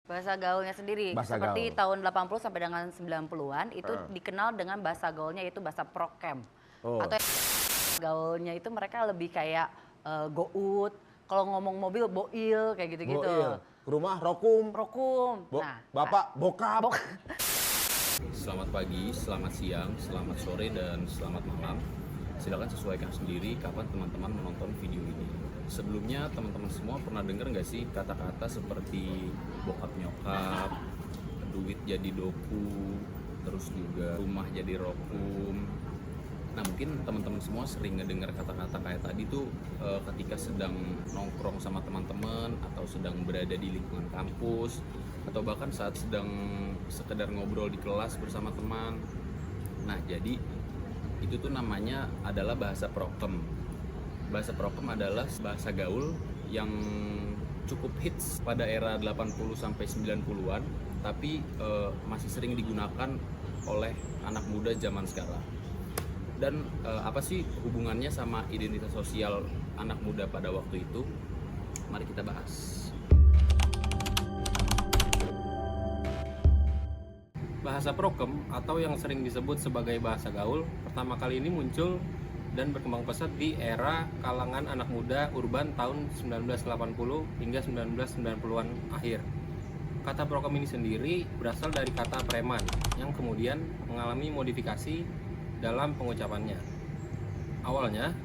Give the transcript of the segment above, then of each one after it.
Bahasa gaulnya sendiri, Bahasa seperti gaul. tahun 80 sampai dengan 90-an itu dikenal dengan bahasa gaulnya yaitu bahasa prokem. Oh. Atau gaulnya itu mereka lebih kayak gout, kalau ngomong mobil boil kayak gitu-gitu. Boil. Ke rumah rokum. Rokum. Bapak bokap. Selamat pagi, selamat siang, selamat sore, dan selamat malam. Silakan sesuaikan sendiri kapan teman-teman menonton video ini. Sebelumnya teman-teman semua pernah dengar nggak sih kata-kata seperti bokap nyokap, duit jadi doku, terus juga rumah jadi rokum. Nah mungkin teman-teman semua sering ngedengar kata-kata kayak tadi tuh ketika sedang nongkrong sama teman-teman atau sedang berada di lingkungan kampus atau bahkan saat sedang sekedar ngobrol di kelas bersama teman. Nah jadi itu tuh namanya adalah bahasa prokem. Bahasa prokem adalah bahasa gaul yang cukup hits pada era 80 sampai 90-an tapi masih sering digunakan oleh anak muda zaman sekarang. Dan apa sih hubungannya sama identitas sosial anak muda pada waktu itu? Mari kita bahas. Bahasa prokem atau yang sering disebut sebagai bahasa gaul pertama kali ini muncul dan berkembang pesat di era kalangan anak muda urban tahun 1980 hingga 1990-an akhir. Kata prokem ini sendiri berasal dari kata preman yang kemudian mengalami modifikasi dalam pengucapannya. Awalnya,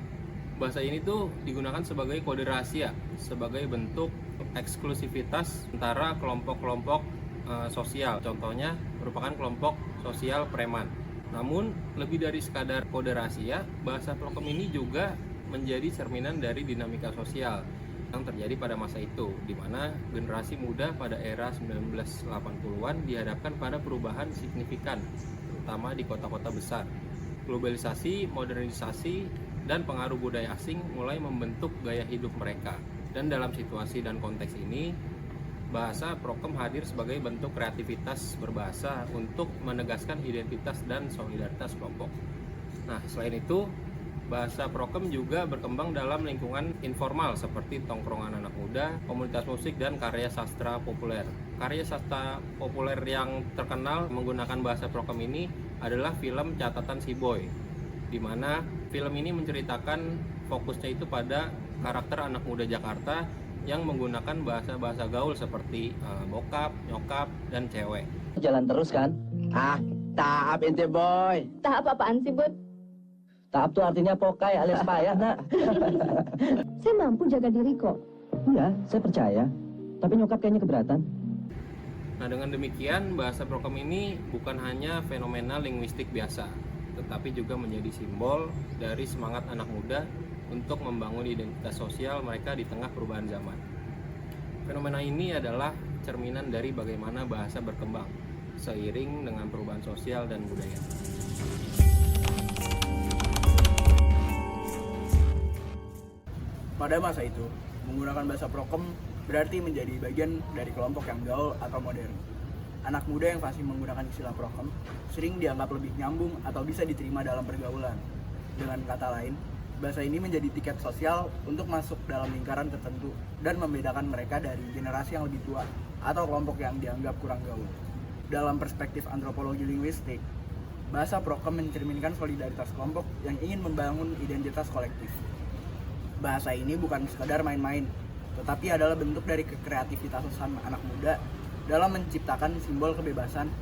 bahasa ini tuh digunakan sebagai kode rahasia, sebagai bentuk eksklusivitas antara kelompok-kelompok sosial. Contohnya merupakan kelompok sosial preman. Namun, lebih dari sekadar kode rahasia, bahasa prokem ini juga menjadi cerminan dari dinamika sosial yang terjadi pada masa itu, di mana generasi muda pada era 1980-an dihadapkan pada perubahan signifikan, terutama di kota-kota besar. Globalisasi, modernisasi, dan pengaruh budaya asing mulai membentuk gaya hidup mereka. Dan dalam situasi dan konteks ini, bahasa prokem hadir sebagai bentuk kreativitas berbahasa untuk menegaskan identitas dan solidaritas kelompok. Nah, selain itu, bahasa prokem juga berkembang dalam lingkungan informal seperti tongkrongan anak muda, komunitas musik, dan karya sastra populer. Karya sastra populer yang terkenal menggunakan bahasa prokem ini adalah film Catatan Si Boy, di mana film ini menceritakan fokusnya itu pada karakter anak muda Jakarta yang menggunakan bahasa-bahasa gaul seperti bokap, nyokap, dan cewek. Jalan terus kan? Taap ente boy. Tahap apaan sih, Bud? Taap tuh artinya pokai alias payah, nak. Saya mampu jaga diri kok. Iya, saya percaya. Tapi nyokap kayaknya keberatan. Nah, dengan demikian, bahasa prokem ini bukan hanya fenomena linguistik biasa, tetapi juga menjadi simbol dari semangat anak muda untuk membangun identitas sosial mereka di tengah perubahan zaman. Fenomena ini adalah cerminan dari bagaimana bahasa berkembang seiring dengan perubahan sosial dan budaya. Pada masa itu, menggunakan bahasa prokem berarti menjadi bagian dari kelompok yang gaul atau modern. Anak muda yang fasih menggunakan istilah prokem sering dianggap lebih nyambung atau bisa diterima dalam pergaulan. Dengan kata lain, bahasa ini menjadi tiket sosial untuk masuk dalam lingkaran tertentu dan membedakan mereka dari generasi yang lebih tua atau kelompok yang dianggap kurang gaul. Dalam perspektif antropologi linguistik, bahasa prokem mencerminkan solidaritas kelompok yang ingin membangun identitas kolektif. Bahasa ini bukan sekadar main-main, tetapi adalah bentuk dari kekreativitasan anak muda dalam menciptakan simbol kebebasan,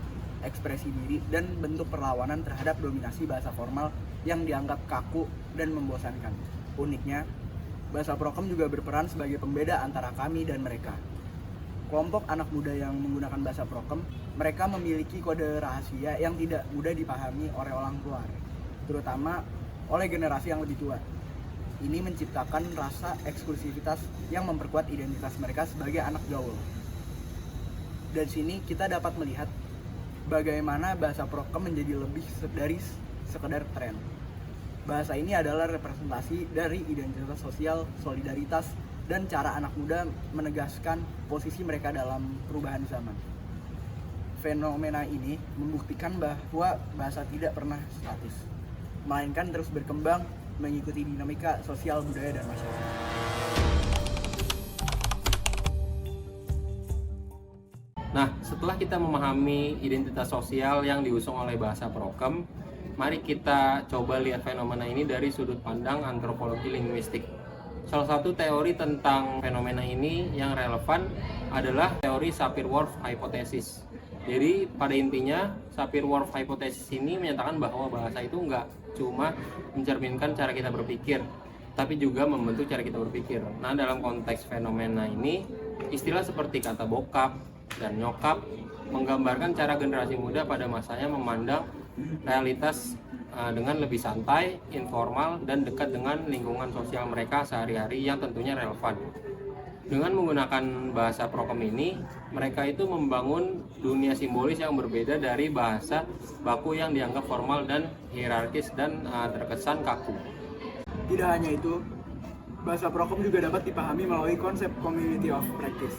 ekspresi diri, dan bentuk perlawanan terhadap dominasi bahasa formal yang dianggap kaku dan membosankan. Uniknya, bahasa prokem juga berperan sebagai pembeda antara kami dan mereka. Kelompok anak muda yang menggunakan bahasa prokem, mereka memiliki kode rahasia yang tidak mudah dipahami oleh orang tua, terutama oleh generasi yang lebih tua. Ini menciptakan rasa eksklusivitas yang memperkuat identitas mereka sebagai anak gaul. Dari sini kita dapat melihat bagaimana bahasa prokem menjadi lebih dari sekedar tren. Bahasa ini adalah representasi dari identitas sosial, solidaritas, dan cara anak muda menegaskan posisi mereka dalam perubahan zaman. Fenomena ini membuktikan bahwa bahasa tidak pernah statis, melainkan terus berkembang mengikuti dinamika sosial, budaya, dan masyarakat. setelah kita memahami identitas sosial yang diusung oleh bahasa Prokem, mari kita coba lihat fenomena ini dari sudut pandang antropologi linguistik. Salah satu teori tentang fenomena ini yang relevan adalah teori Sapir-Whorf hypothesis. Jadi pada intinya Sapir-Whorf hypothesis ini menyatakan bahwa bahasa itu nggak cuma mencerminkan cara kita berpikir, tapi juga membentuk cara kita berpikir. Nah, dalam konteks fenomena ini, istilah seperti kata bokap dan nyokap menggambarkan cara generasi muda pada masanya memandang realitas dengan lebih santai, informal, dan dekat dengan lingkungan sosial mereka sehari-hari yang tentunya relevan. Dengan menggunakan bahasa Prokem ini, mereka itu membangun dunia simbolis yang berbeda dari bahasa baku yang dianggap formal dan hierarkis dan terkesan kaku. Tidak hanya itu, bahasa Prokem juga dapat dipahami melalui konsep community of practice.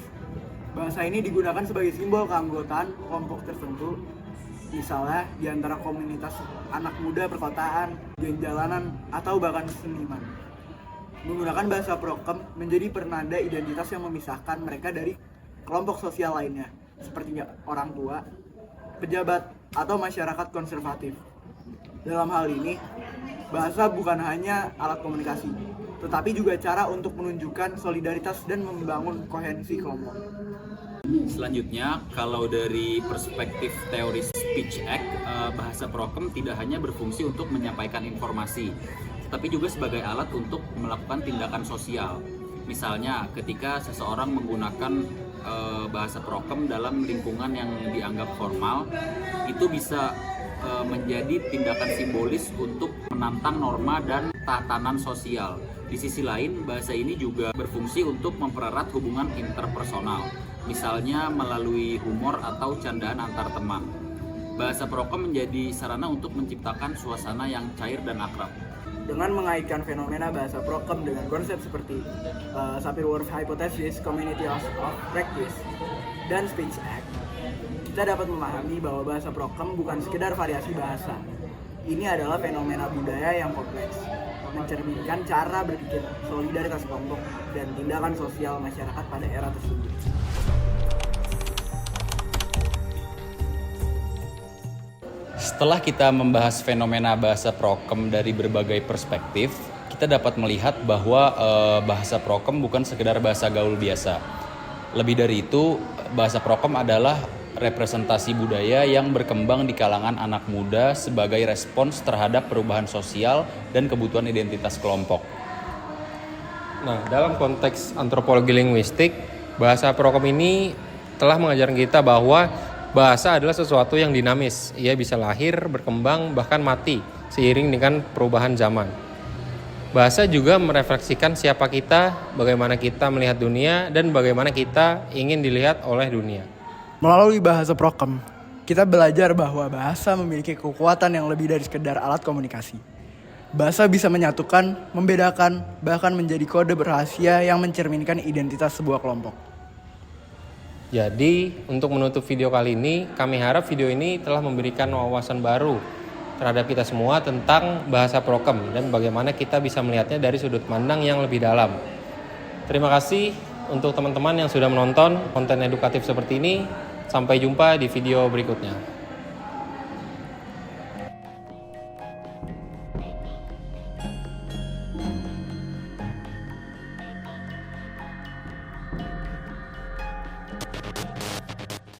Bahasa ini digunakan sebagai simbol keanggotaan kelompok tertentu, misalnya di antara komunitas anak muda perkotaan, geng jalanan, atau bahkan seniman. Menggunakan bahasa Prokem menjadi penanda identitas yang memisahkan mereka dari kelompok sosial lainnya, seperti orang tua, pejabat, atau masyarakat konservatif. Dalam hal ini, bahasa bukan hanya alat komunikasi, tetapi juga cara untuk menunjukkan solidaritas dan membangun koherensi kelompok. Selanjutnya, kalau dari perspektif teori speech act, bahasa Prokem tidak hanya berfungsi untuk menyampaikan informasi, tapi juga sebagai alat untuk melakukan tindakan sosial. Misalnya, ketika seseorang menggunakan bahasa Prokem dalam lingkungan yang dianggap formal, itu bisa menjadi tindakan simbolis untuk menantang norma dan tatanan sosial. Di sisi lain, bahasa ini juga berfungsi untuk mempererat hubungan interpersonal, misalnya melalui humor atau candaan antar teman. Bahasa Prokem menjadi sarana untuk menciptakan suasana yang cair dan akrab. Dengan mengaitkan fenomena bahasa Prokem dengan konsep seperti Sapir-Whorf hypothesis, community of practice, dan speech act, kita dapat memahami bahwa bahasa Prokem bukan sekedar variasi bahasa. Ini adalah fenomena budaya yang kompleks, mencerminkan cara berpikir, solidaritas kelompok, dan tindakan sosial masyarakat pada era tersebut. Setelah kita membahas fenomena bahasa Prokem dari berbagai perspektif, kita dapat melihat bahwa bahasa Prokem bukan sekedar bahasa gaul biasa. Lebih dari itu, bahasa Prokem adalah representasi budaya yang berkembang di kalangan anak muda sebagai respons terhadap perubahan sosial dan kebutuhan identitas kelompok. Nah, dalam konteks antropologi linguistik, bahasa Prokem ini telah mengajarkan kita bahwa bahasa adalah sesuatu yang dinamis. Ia bisa lahir, berkembang, bahkan mati seiring dengan perubahan zaman. Bahasa juga merefleksikan siapa kita, bagaimana kita melihat dunia, dan bagaimana kita ingin dilihat oleh dunia. Melalui bahasa Prokem, kita belajar bahwa bahasa memiliki kekuatan yang lebih dari sekedar alat komunikasi. Bahasa bisa menyatukan, membedakan, bahkan menjadi kode berrahasia yang mencerminkan identitas sebuah kelompok. Jadi, untuk menutup video kali ini, kami harap video ini telah memberikan wawasan baru terhadap kita semua tentang bahasa Prokem dan bagaimana kita bisa melihatnya dari sudut pandang yang lebih dalam. Terima kasih untuk teman-teman yang sudah menonton konten edukatif seperti ini. Sampai jumpa di video berikutnya.